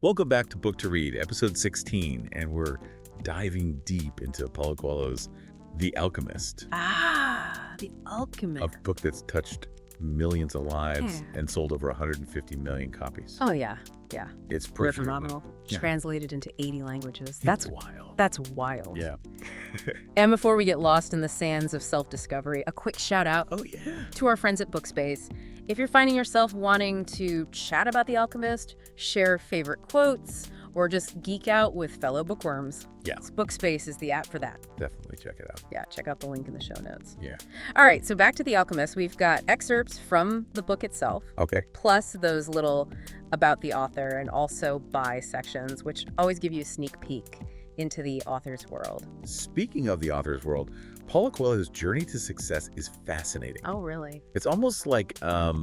Welcome back to Book to Read, episode 16, and we're diving deep into Paulo Coelho's The Alchemist. The Alchemist. A book that's touched millions of lives and sold over 150 million copies. Oh, yeah. Yeah. It's pretty phenomenal. Yeah. Translated into 80 languages. That's wild. That's wild. Yeah. And before we get lost in the sands of self-discovery, a quick shout out to our friends at Bookspace. If you're finding yourself wanting to chat about The Alchemist, share favorite quotes, or just geek out with fellow bookworms, Bookspace is the app for that. Definitely check it out. Yeah, check out the link in the show notes. Yeah. All right, so back to The Alchemist. We've got excerpts from the book itself. Okay. Plus those little about the author and also by sections, which always give you a sneak peek into the author's world. Speaking of the author's world, Paulo Coelho's journey to success is fascinating. Oh, really? It's almost like a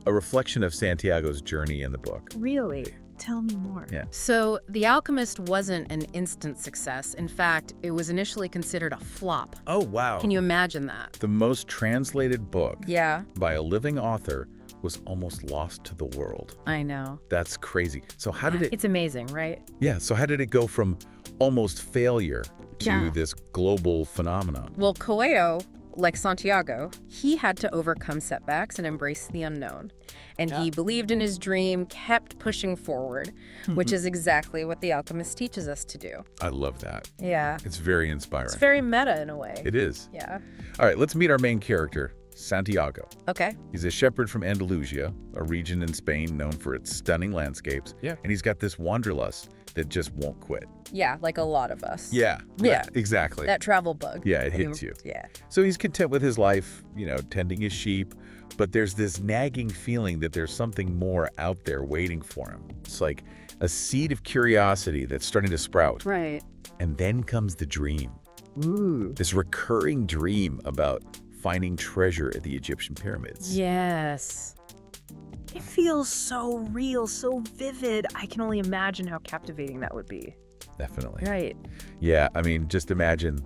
reflection of Santiago's journey in the book. Really? Tell me more. Yeah. So, The Alchemist wasn't an instant success. In fact, it was initially considered a flop. Oh, wow. Can you imagine that? The most translated book by a living author was almost lost to the world. I know. That's crazy. So how did it... It's amazing, right? Yeah, so how did it go from almost failure to this global phenomenon? Well, Coelho, like Santiago, he had to overcome setbacks and embrace the unknown. And he believed in his dream, kept pushing forward, which is exactly what The Alchemist teaches us to do. I love that. Yeah. It's very inspiring. It's very meta in a way. It is. Yeah. All right, let's meet our main character, Santiago. Okay. He's a shepherd from Andalusia, a region in Spain known for its stunning landscapes. Yeah. And he's got this wanderlust that just won't quit. Yeah, like a lot of us. Yeah. Yeah. Exactly. That travel bug. Yeah, it hits you. Yeah. So he's content with his life, tending his sheep, but there's this nagging feeling that there's something more out there waiting for him. It's like a seed of curiosity that's starting to sprout. Right. And then comes the dream. Ooh. This recurring dream about finding treasure at the Egyptian pyramids. Yes. It feels so real, so vivid. I can only imagine how captivating that would be. Definitely. Right. Yeah, I mean, just imagine,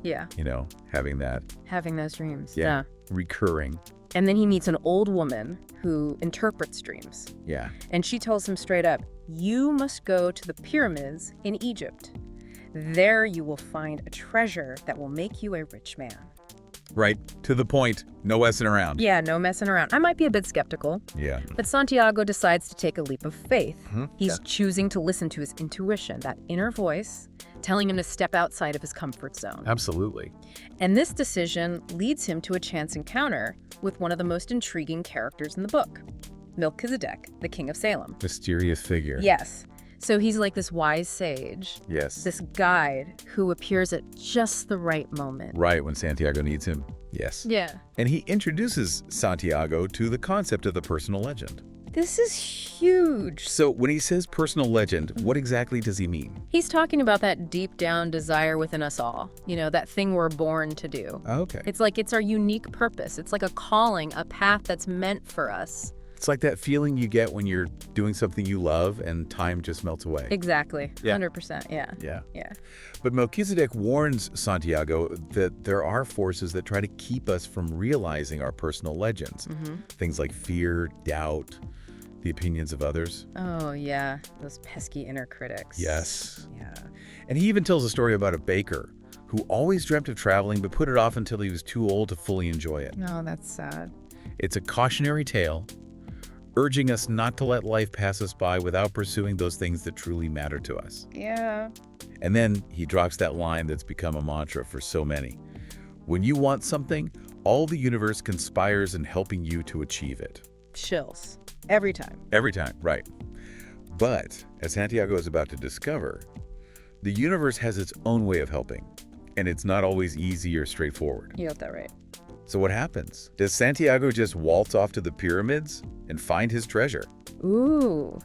having that. Having those dreams. Yeah. Recurring. And then he meets an old woman who interprets dreams. Yeah. And she tells him straight up, you must go to the pyramids in Egypt. There you will find a treasure that will make you a rich man. Right. To the point. No messing around. Yeah, no messing around. I might be a bit skeptical. Yeah. But Santiago decides to take a leap of faith. He's choosing to listen to his intuition, that inner voice, telling him to step outside of his comfort zone. Absolutely. And this decision leads him to a chance encounter with one of the most intriguing characters in the book, Melchizedek, the king of Salem. Mysterious figure. Yes. So he's like this wise sage. Yes. This guide who appears at just the right moment. Right, when Santiago needs him. Yes. Yeah. And he introduces Santiago to the concept of the personal legend. This is huge. So when he says personal legend, what exactly does he mean? He's talking about that deep down desire within us all. That thing we're born to do. Okay. It's like it's our unique purpose. It's like a calling, a path that's meant for us. It's like that feeling you get when you're doing something you love and time just melts away. Exactly. Yeah. 100%. Yeah. Yeah. Yeah. But Melchizedek warns Santiago that there are forces that try to keep us from realizing our personal legends. Things like fear, doubt, the opinions of others. Oh, yeah. Those pesky inner critics. Yes. Yeah. And he even tells a story about a baker who always dreamt of traveling but put it off until he was too old to fully enjoy it. No, that's sad. It's a cautionary tale, urging us not to let life pass us by without pursuing those things that truly matter to us. Yeah. And then he drops that line that's become a mantra for so many. When you want something, all the universe conspires in helping you to achieve it. Chills. Every time. Every time, right. But, as Santiago is about to discover, the universe has its own way of helping, and it's not always easy or straightforward. You got that right. So what happens? Does Santiago just waltz off to the pyramids and find his treasure? Ooh.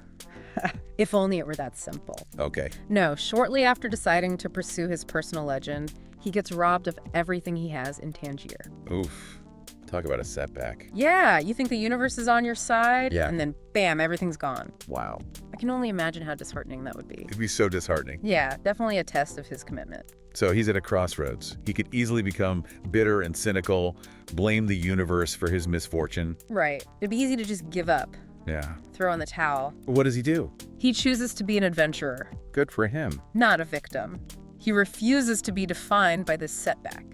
If only it were that simple. Okay. No, shortly after deciding to pursue his personal legend, he gets robbed of everything he has in Tangier. Oof. Talk about a setback. Yeah, you think the universe is on your side, Yeah. and then bam, everything's gone. Wow. I can only imagine how disheartening that would be. It'd be so disheartening. Yeah, definitely a test of his commitment. So he's at a crossroads. He could easily become bitter and cynical, blame the universe for his misfortune. Right. It'd be easy to just give up, Yeah. throw in the towel. What does he do? He chooses to be an adventurer, Good for him. not a victim. He refuses to be defined by this setback.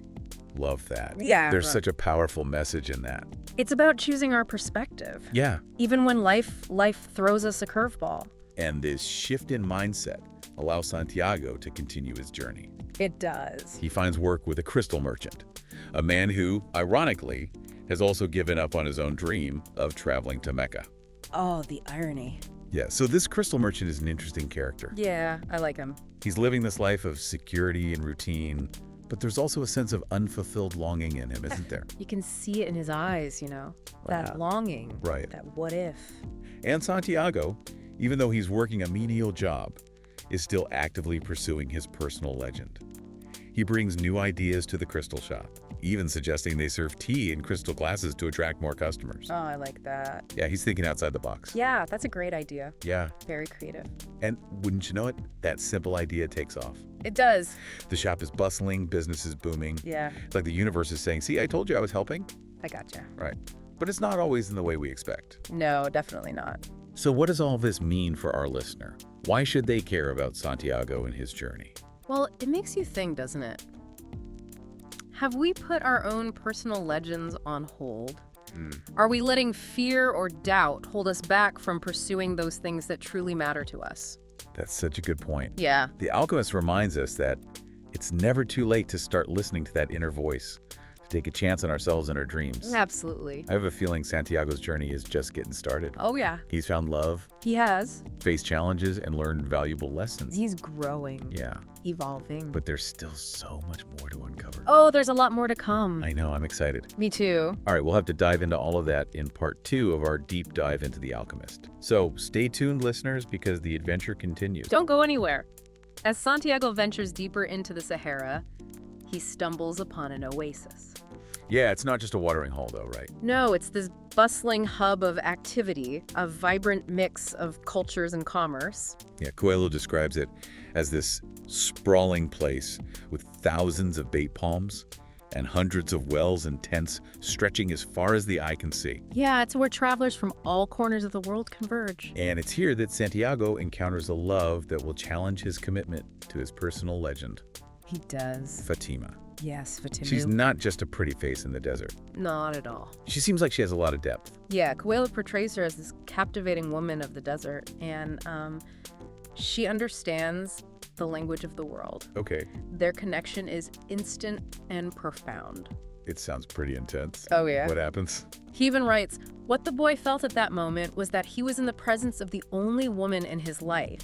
Love that. Yeah. There's such a powerful message in that. It's about choosing our perspective. Yeah. Even when life throws us a curveball. And this shift in mindset allows Santiago to continue his journey. It does. He finds work with a crystal merchant, a man who, ironically, has also given up on his own dream of traveling to Mecca. Oh, the irony. Yeah, so this crystal merchant is an interesting character. Yeah, I like him. He's living this life of security and routine, but there's also a sense of unfulfilled longing in him, isn't there? You can see it in his eyes, Wow. that longing. Right. That what if. And Santiago, even though he's working a menial job, is still actively pursuing his personal legend. He brings new ideas to the crystal shop, even suggesting they serve tea in crystal glasses to attract more customers. Oh, I like that. Yeah, he's thinking outside the box. Yeah, that's a great idea. Yeah, Very creative. and wouldn't you know it, that simple idea takes off. It does. The shop is bustling, business is booming. Yeah, It's like the universe is saying, see, I told you I was helping. I gotcha. Right. But it's not always in the way we expect. No, definitely not. So what does all this mean for our listener? Why should they care about Santiago and his journey? Well, it makes you think, doesn't it? Have we put our own personal legends on hold? Are we letting fear or doubt hold us back from pursuing those things that truly matter to us? That's such a good point. Yeah. The Alchemist reminds us that it's never too late to start listening to that inner voice, to take a chance on ourselves and our dreams. Absolutely. I have a feeling Santiago's journey is just getting started. Oh, yeah. He's found love, He has. faced challenges, and learned valuable lessons. He's growing, Yeah, evolving. but there's still so much more to uncover. Oh, there's a lot more to come. I know, I'm excited. Me too. All right, we'll have to dive into all of that in part 2 of our deep dive into The Alchemist. So stay tuned, listeners, because the adventure continues. Don't go anywhere. As Santiago ventures deeper into the Sahara, he stumbles upon an oasis. Yeah, it's not just a watering hole, though, right? No, it's this bustling hub of activity, a vibrant mix of cultures and commerce. Yeah, Coelho describes it as this sprawling place with thousands of bait palms and hundreds of wells and tents stretching as far as the eye can see. Yeah, it's where travelers from all corners of the world converge. And it's here that Santiago encounters a love that will challenge his commitment to his personal legend, He does. Fatima. Yes, Fatima. She's not just a pretty face in the desert. Not at all. She seems like she has a lot of depth. Yeah, Coelho portrays her as this captivating woman of the desert, and she understands the language of the world. Okay, Their connection is instant and profound. it sounds pretty intense. Oh, yeah. What happens? He even writes, what the boy felt at that moment was that he was in the presence of the only woman in his life,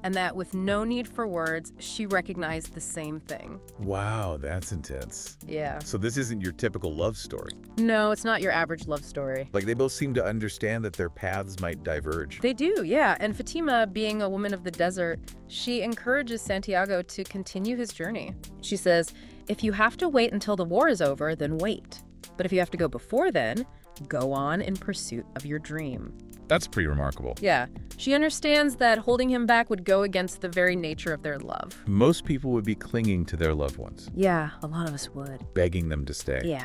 and that with no need for words, she recognized the same thing. Wow, that's intense. Yeah. So this isn't your typical love story. No, it's not your average love story. Like, they both seem to understand that their paths might diverge. They do, yeah. And Fatima, being a woman of the desert, she encourages Santiago to continue his journey. She says, if you have to wait until the war is over, then wait. But if you have to go before then, go on in pursuit of your dream. That's pretty remarkable. Yeah. She understands that holding him back would go against the very nature of their love. Most people would be clinging to their loved ones, Yeah, a lot of us would. begging them to stay. Yeah.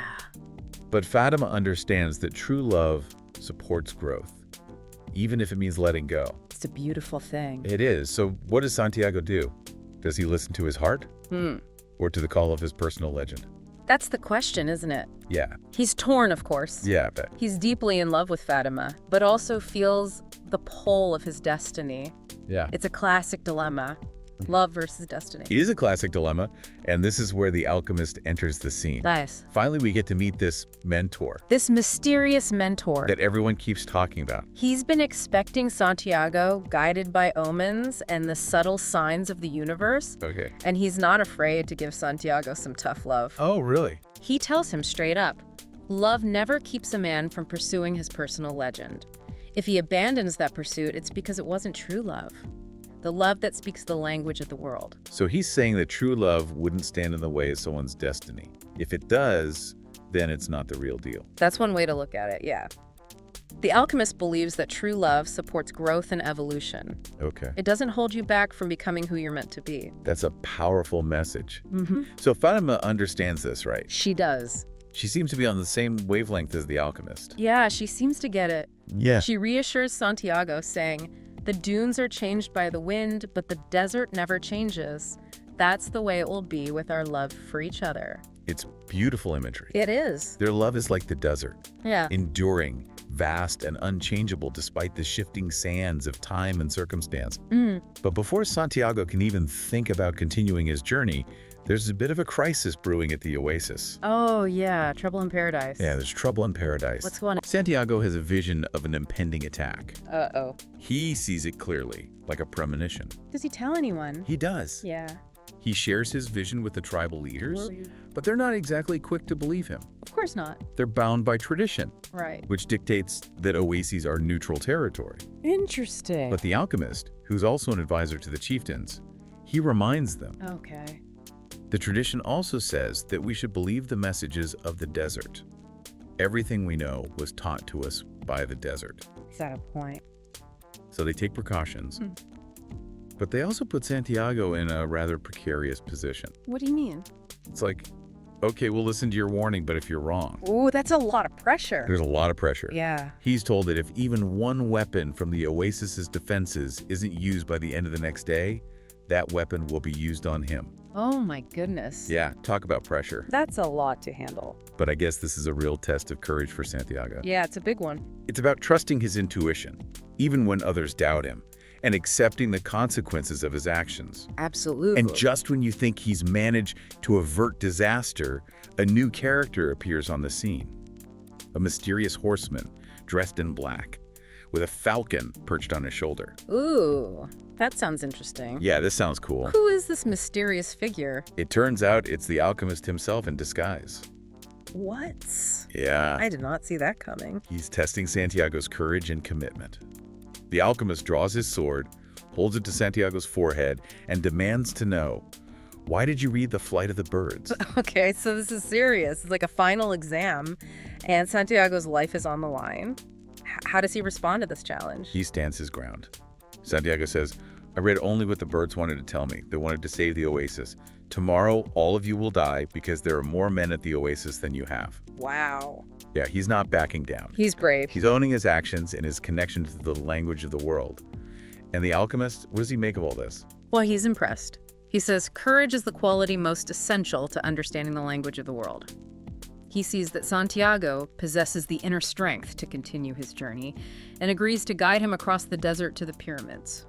But Fatima understands that true love supports growth, even if it means letting go. It's a beautiful thing. It is. So what does Santiago do? Does he listen to his heart or to the call of his personal legend? That's the question, isn't it? Yeah. He's torn, of course. Yeah, I bet. He's deeply in love with Fatima, but also feels the pull of his destiny. Yeah. It's a classic dilemma. Love versus destiny. It is a classic dilemma, and this is where the alchemist enters the scene. Nice. Finally, we get to meet this mentor This mysterious mentor. that everyone keeps talking about. He's been expecting Santiago, guided by omens and the subtle signs of the universe, Okay. and he's not afraid to give Santiago some tough love. Oh, really? He tells him straight up, love never keeps a man from pursuing his personal legend. If he abandons that pursuit, it's because it wasn't true love. The love that speaks the language of the world. So he's saying that true love wouldn't stand in the way of someone's destiny. If it does, then it's not the real deal. That's one way to look at it, yeah. The Alchemist believes that true love supports growth and evolution. Okay. It doesn't hold you back from becoming who you're meant to be. That's a powerful message. Mm-hmm. So Fatima understands this, right? She does. She seems to be on the same wavelength as the Alchemist. Yeah, she seems to get it. Yeah. She reassures Santiago, saying, "The dunes are changed by the wind, but the desert never changes. That's the way it will be with our love for each other." It's beautiful imagery. It is. Their love is like the desert, Yeah. enduring, vast, and unchangeable despite the shifting sands of time and circumstance. But before Santiago can even think about continuing his journey, there's a bit of a crisis brewing at the oasis. Oh, yeah. Trouble in paradise. Yeah, there's trouble in paradise. What's going on? Santiago has a vision of an impending attack. Uh-oh. He sees it clearly, like a premonition. Does he tell anyone? He does. Yeah. He shares his vision with the tribal leaders, but they're not exactly quick to believe him. Of course not. They're bound by tradition, Right. which dictates that oases are neutral territory. Interesting. But the Alchemist, who's also an advisor to the chieftains, he reminds them. Okay. The tradition also says that we should believe the messages of the desert. Everything we know was taught to us by the desert. Is that a point? So they take precautions. But they also put Santiago in a rather precarious position. What do you mean? It's like, okay, we'll listen to your warning, but if you're wrong. Ooh, that's a lot of pressure. There's a lot of pressure. Yeah. He's told that if even one weapon from the oasis's defenses isn't used by the end of the next day, that weapon will be used on him. Oh my goodness. Yeah, talk about pressure. That's a lot to handle. But I guess this is a real test of courage for Santiago. Yeah, it's a big one. It's about trusting his intuition, even when others doubt him, and accepting the consequences of his actions. Absolutely. And just when you think he's managed to avert disaster, a new character appears on the scene. A mysterious horseman dressed in black, with a falcon perched on his shoulder. Ooh, that sounds interesting. Yeah, this sounds cool. Who is this mysterious figure? It turns out it's the Alchemist himself in disguise. What? Yeah. I did not see that coming. He's testing Santiago's courage and commitment. The Alchemist draws his sword, holds it to Santiago's forehead, and demands to know, why did you read The Flight of the Birds? Okay, so this is serious. It's like a final exam, and Santiago's life is on the line. How does he respond to this challenge? He stands his ground. Santiago says, I read only what the birds wanted to tell me. They wanted to save the oasis. Tomorrow, all of you will die because there are more men at the oasis than you have. Wow. Yeah, he's not backing down. He's brave. He's owning his actions and his connection to the language of the world. And the Alchemist, what does he make of all this? Well, he's impressed. He says courage is the quality most essential to understanding the language of the world. He sees that Santiago possesses the inner strength to continue his journey and agrees to guide him across the desert to the pyramids.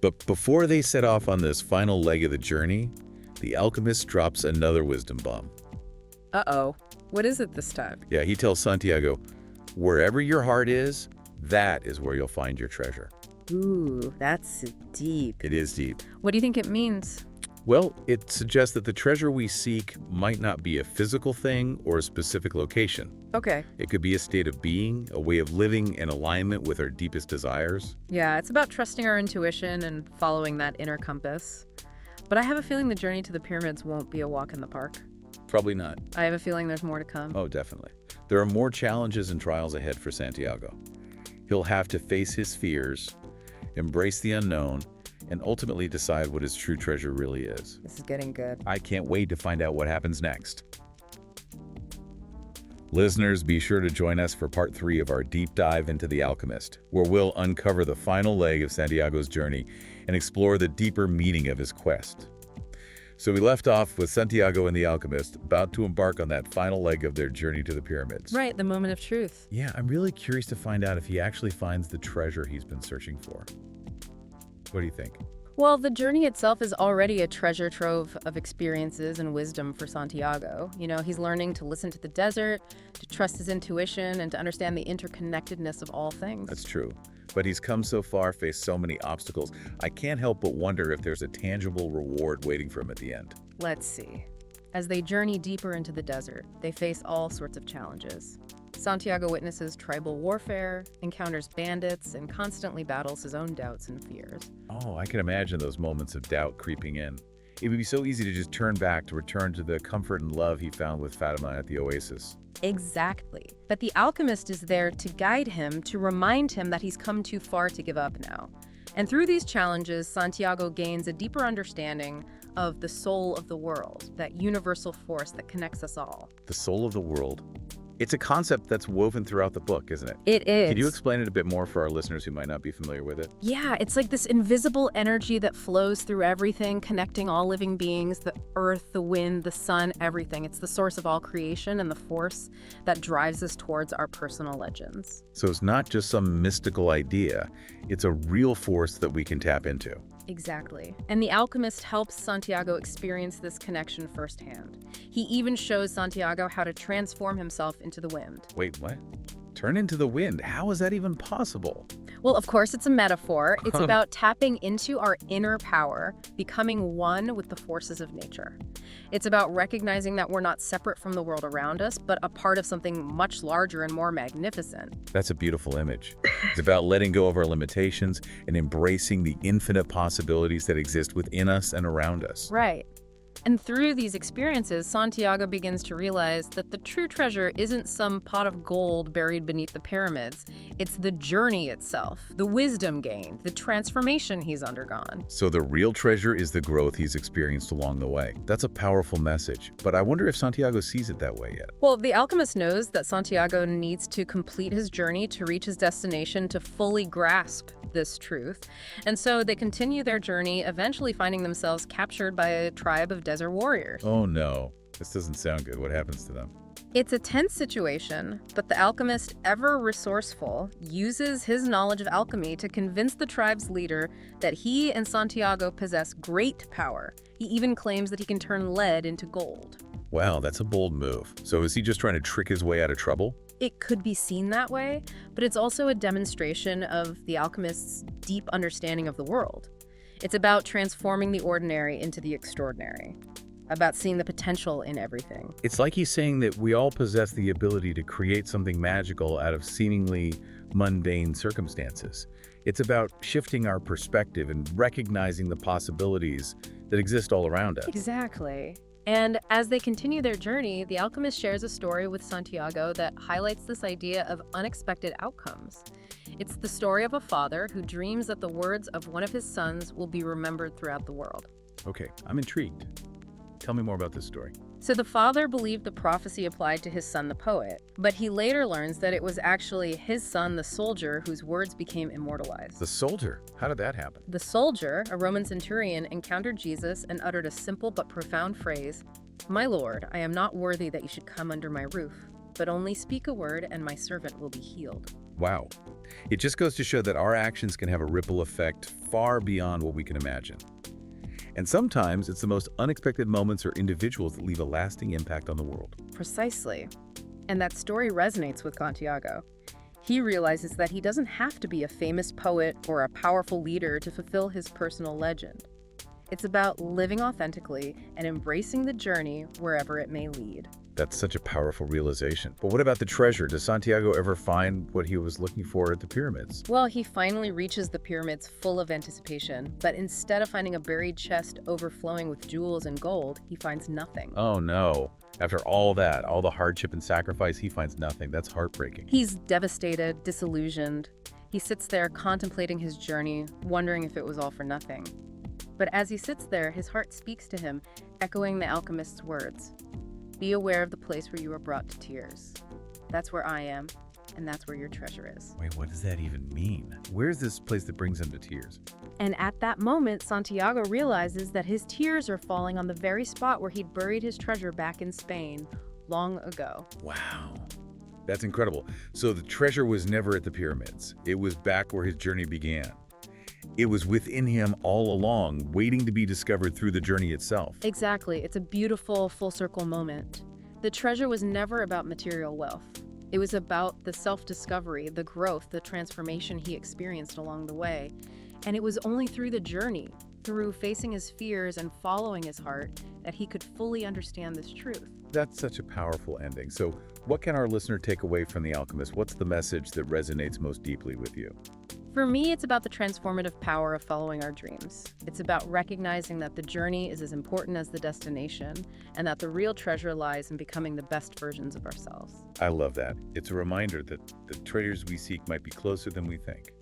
But before they set off on this final leg of the journey, the Alchemist drops another wisdom bomb. Uh-oh. What is it this time? Yeah, he tells Santiago, wherever your heart is, that is where you'll find your treasure. Ooh, that's deep. It is deep. What do you think it means? Well, it suggests that the treasure we seek might not be a physical thing or a specific location. Okay. It could be a state of being, a way of living in alignment with our deepest desires. Yeah, it's about trusting our intuition and following that inner compass. But I have a feeling the journey to the pyramids won't be a walk in the park. Probably not. I have a feeling there's more to come. Oh, definitely. There are more challenges and trials ahead for Santiago. He'll have to face his fears, embrace the unknown, and ultimately decide what his true treasure really is. This is getting good. I can't wait to find out what happens next. Listeners, be sure to join us for part 3 of our deep dive into The Alchemist, where we'll uncover the final leg of Santiago's journey and explore the deeper meaning of his quest. So we left off with Santiago and the Alchemist about to embark on that final leg of their journey to the pyramids. Right, the moment of truth. Yeah, I'm really curious to find out if he actually finds the treasure he's been searching for. What do you think? Well, the journey itself is already a treasure trove of experiences and wisdom for Santiago. You know, he's learning to listen to the desert, to trust his intuition, and to understand the interconnectedness of all things. That's true. But he's come so far, faced so many obstacles. I can't help but wonder if there's a tangible reward waiting for him at the end. Let's see. As they journey deeper into the desert, they face all sorts of challenges. Santiago witnesses tribal warfare, encounters bandits, and constantly battles his own doubts and fears. Oh, I can imagine those moments of doubt creeping in. It would be so easy to just return to the comfort and love he found with Fatima at the oasis. Exactly. But the alchemist is there to guide him, to remind him that he's come too far to give up now. And through these challenges, Santiago gains a deeper understanding of the soul of the world, that universal force that connects us all. The soul of the world. It's a concept that's woven throughout the book, isn't it? It is. Can you explain it a bit more for our listeners who might not be familiar with it? Yeah, it's like this invisible energy that flows through everything, connecting all living beings, the earth, the wind, the sun, everything. It's the source of all creation and the force that drives us towards our personal legends. So it's not just some mystical idea, it's a real force that we can tap into. Exactly. And the alchemist helps Santiago experience this connection firsthand. He even shows Santiago how to transform himself into the wind. Wait, what? Turn into the wind? How is that even possible? Well, of course, it's a metaphor. It's about tapping into our inner power, becoming one with the forces of nature. It's about recognizing that we're not separate from the world around us, but a part of something much larger and more magnificent. That's a beautiful image. It's about letting go of our limitations and embracing the infinite possibilities that exist within us and around us. Right. And through these experiences, Santiago begins to realize that the true treasure isn't some pot of gold buried beneath the pyramids. It's the journey itself, the wisdom gained, the transformation he's undergone. So the real treasure is the growth he's experienced along the way. That's a powerful message, but I wonder if Santiago sees it that way yet. Well, the alchemist knows that Santiago needs to complete his journey to reach his destination to fully grasp this truth. And so they continue their journey, eventually finding themselves captured by a tribe of desert warriors. Oh no, this doesn't sound good. What happens to them? It's a tense situation, but the alchemist, ever resourceful, uses his knowledge of alchemy to convince the tribe's leader that he and Santiago possess great power. He even claims that he can turn lead into gold. Wow, that's a bold move. So is he just trying to trick his way out of trouble? It could be seen that way, but it's also a demonstration of the alchemist's deep understanding of the world. It's about transforming the ordinary into the extraordinary, about seeing the potential in everything. It's like he's saying that we all possess the ability to create something magical out of seemingly mundane circumstances. It's about shifting our perspective and recognizing the possibilities that exist all around us. Exactly. And as they continue their journey, the alchemist shares a story with Santiago that highlights this idea of unexpected outcomes. It's the story of a father who dreams that the words of one of his sons will be remembered throughout the world. Okay, I'm intrigued. Tell me more about this story. So the father believed the prophecy applied to his son, the poet, but he later learns that it was actually his son, the soldier, whose words became immortalized. The soldier? How did that happen? The soldier, a Roman centurion, encountered Jesus and uttered a simple but profound phrase, "My Lord, I am not worthy that you should come under my roof, but only speak a word and my servant will be healed." Wow. It just goes to show that our actions can have a ripple effect far beyond what we can imagine. And sometimes it's the most unexpected moments or individuals that leave a lasting impact on the world. Precisely. And that story resonates with Santiago. He realizes that he doesn't have to be a famous poet or a powerful leader to fulfill his personal legend. It's about living authentically and embracing the journey wherever it may lead. That's such a powerful realization. But what about the treasure? Does Santiago ever find what he was looking for at the pyramids? Well, he finally reaches the pyramids full of anticipation, but instead of finding a buried chest overflowing with jewels and gold, he finds nothing. Oh no. After all that, all the hardship and sacrifice, he finds nothing. That's heartbreaking. He's devastated, disillusioned. He sits there contemplating his journey, wondering if it was all for nothing. But as he sits there, his heart speaks to him, echoing the alchemist's words. Be aware of the place where you are brought to tears. That's where I am, and that's where your treasure is. Wait, what does that even mean? Where's this place that brings him to tears? And at that moment, Santiago realizes that his tears are falling on the very spot where he'd buried his treasure back in Spain long ago. Wow. That's incredible. So the treasure was never at the pyramids. It was back where his journey began. It was within him all along, waiting to be discovered through the journey itself. Exactly. It's a beautiful full circle moment. The treasure was never about material wealth. It was about the self-discovery, the growth, the transformation he experienced along the way. And it was only through the journey, through facing his fears and following his heart, that he could fully understand this truth. That's such a powerful ending. So what can our listener take away from The Alchemist? What's the message that resonates most deeply with you? For me, it's about the transformative power of following our dreams. It's about recognizing that the journey is as important as the destination, and that the real treasure lies in becoming the best versions of ourselves. I love that. It's a reminder that the treasures we seek might be closer than we think.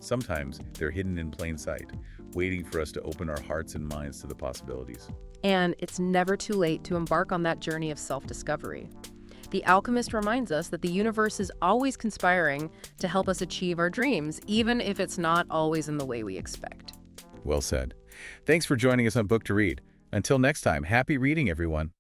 Sometimes they're hidden in plain sight, waiting for us to open our hearts and minds to the possibilities. And it's never too late to embark on that journey of self-discovery. The Alchemist reminds us that the universe is always conspiring to help us achieve our dreams, even if it's not always in the way we expect. Well said. Thanks for joining us on Book to Read. Until next time, happy reading, everyone.